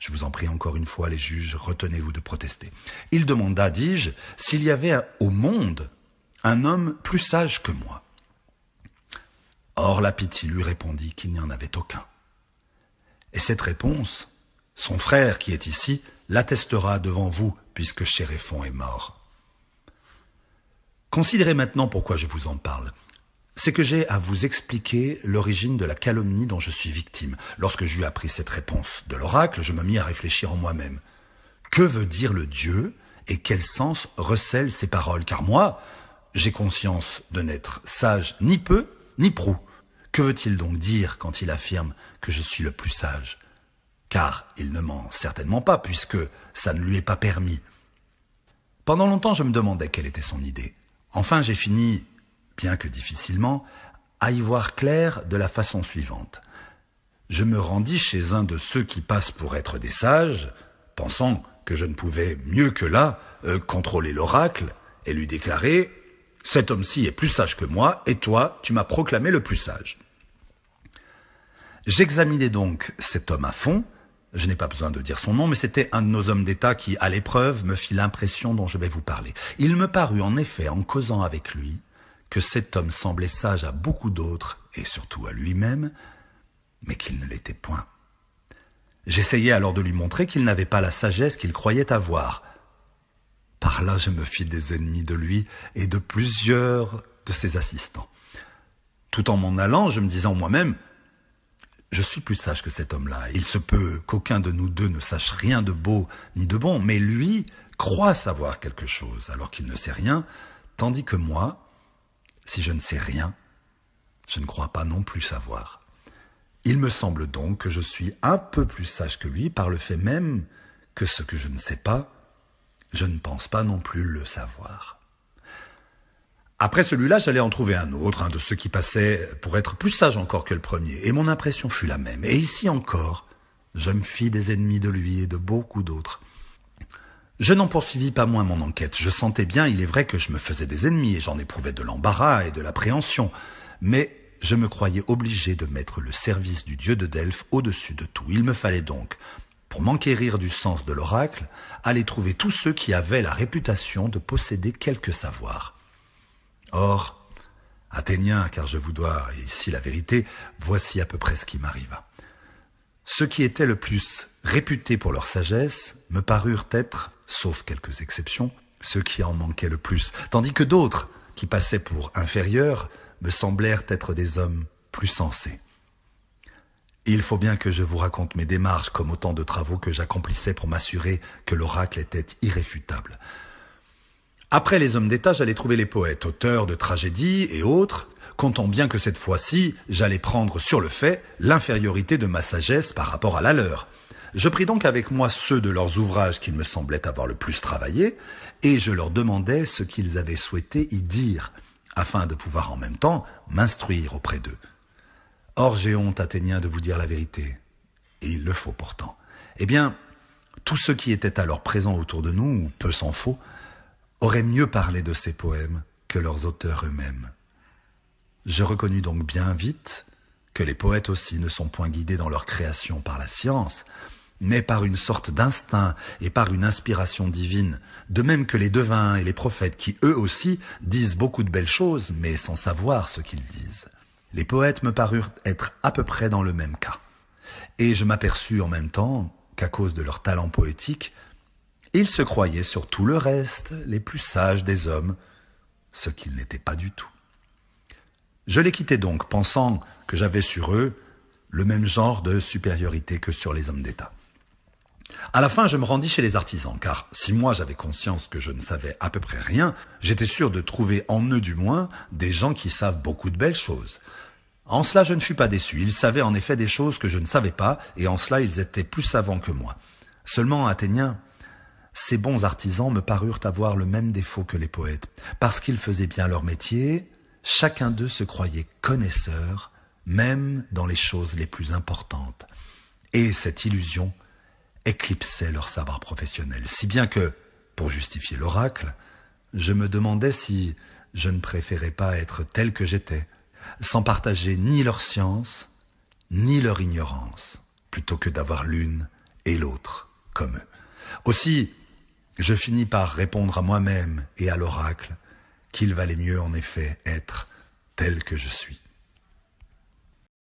Je vous en prie encore une fois, les juges, retenez-vous de protester. Il demanda, dis-je, s'il y avait au monde un homme plus sage que moi. Or la pitié lui répondit qu'il n'y en avait aucun. Et cette réponse, son frère qui est ici, l'attestera devant vous, puisque Chéréphon est mort. Considérez maintenant pourquoi je vous en parle. C'est que j'ai à vous expliquer l'origine de la calomnie dont je suis victime. Lorsque j'eus appris cette réponse de l'oracle, je me mis à réfléchir en moi-même. Que veut dire le Dieu et quel sens recèlent ces paroles? Car moi, j'ai conscience de n'être sage ni peu ni prou. Que veut-il donc dire quand il affirme que je suis le plus sage? Car il ne ment certainement pas, puisque ça ne lui est pas permis. Pendant longtemps, je me demandais quelle était son idée. Enfin, j'ai fini, bien que difficilement, à y voir clair de la façon suivante. Je me rendis chez un de ceux qui passent pour être des sages, pensant que je ne pouvais mieux que là contrôler l'oracle, et lui déclarer « Cet homme-ci est plus sage que moi, et toi, tu m'as proclamé le plus sage. » J'examinai donc cet homme à fond. Je n'ai pas besoin de dire son nom, mais c'était un de nos hommes d'État qui, à l'épreuve, me fit l'impression dont je vais vous parler. Il me parut en effet, en causant avec lui, que cet homme semblait sage à beaucoup d'autres, et surtout à lui-même, mais qu'il ne l'était point. J'essayai alors de lui montrer qu'il n'avait pas la sagesse qu'il croyait avoir. Par là, je me fis des ennemis de lui et de plusieurs de ses assistants. Tout en m'en allant, je me disais en moi-même, je suis plus sage que cet homme-là. Il se peut qu'aucun de nous deux ne sache rien de beau ni de bon, mais lui croit savoir quelque chose alors qu'il ne sait rien, tandis que moi, si je ne sais rien, je ne crois pas non plus savoir. Il me semble donc que je suis un peu plus sage que lui par le fait même que ce que je ne sais pas, je ne pense pas non plus le savoir. Après celui-là, j'allais en trouver un autre, un de ceux qui passaient pour être plus sage encore que le premier, et mon impression fut la même. Et ici encore, je me fis des ennemis de lui et de beaucoup d'autres. Je n'en poursuivis pas moins mon enquête. Je sentais bien, il est vrai, que je me faisais des ennemis, et j'en éprouvais de l'embarras et de l'appréhension. Mais je me croyais obligé de mettre le service du dieu de Delphes au-dessus de tout. Il me fallait donc, pour m'enquérir du sens de l'oracle, aller trouver tous ceux qui avaient la réputation de posséder quelque savoir. Or, Athéniens, car je vous dois ici la vérité, voici à peu près ce qui m'arriva. Ceux qui étaient le plus réputés pour leur sagesse me parurent être, sauf quelques exceptions, ceux qui en manquaient le plus, tandis que d'autres, qui passaient pour inférieurs, me semblèrent être des hommes plus sensés. Il faut bien que je vous raconte mes démarches comme autant de travaux que j'accomplissais pour m'assurer que l'oracle était irréfutable. Après les hommes d'État, j'allais trouver les poètes, auteurs de tragédies et autres, comptant bien que cette fois-ci, j'allais prendre sur le fait l'infériorité de ma sagesse par rapport à la leur. Je pris donc avec moi ceux de leurs ouvrages qu'ils me semblaient avoir le plus travaillé, et je leur demandais ce qu'ils avaient souhaité y dire, afin de pouvoir en même temps m'instruire auprès d'eux. Or j'ai honte, Athéniens, de vous dire la vérité, et il le faut pourtant. Eh bien, tous ceux qui étaient alors présents autour de nous, ou peu s'en faut, auraient mieux parlé de ces poèmes que leurs auteurs eux-mêmes. Je reconnus donc bien vite que les poètes aussi ne sont point guidés dans leur création par la science, mais par une sorte d'instinct et par une inspiration divine, de même que les devins et les prophètes qui, eux aussi, disent beaucoup de belles choses, mais sans savoir ce qu'ils disent. Les poètes me parurent être à peu près dans le même cas, et je m'aperçus en même temps qu'à cause de leur talent poétique, ils se croyaient sur tout le reste les plus sages des hommes, ce qu'ils n'étaient pas du tout. Je les quittai donc, pensant que j'avais sur eux le même genre de supériorité que sur les hommes d'État. À la fin, je me rendis chez les artisans, car si moi j'avais conscience que je ne savais à peu près rien, j'étais sûr de trouver en eux du moins des gens qui savent beaucoup de belles choses. En cela, je ne fus pas déçu. Ils savaient en effet des choses que je ne savais pas, et en cela, ils étaient plus savants que moi. Seulement, Athéniens, ces bons artisans me parurent avoir le même défaut que les poètes. Parce qu'ils faisaient bien leur métier, chacun d'eux se croyait connaisseur, même dans les choses les plus importantes. Et cette illusion éclipsait leur savoir professionnel, si bien que, pour justifier l'oracle, je me demandais si je ne préférais pas être tel que j'étais, sans partager ni leur science, ni leur ignorance, plutôt que d'avoir l'une et l'autre comme eux. Aussi, je finis par répondre à moi-même et à l'oracle qu'il valait mieux en effet être tel que je suis.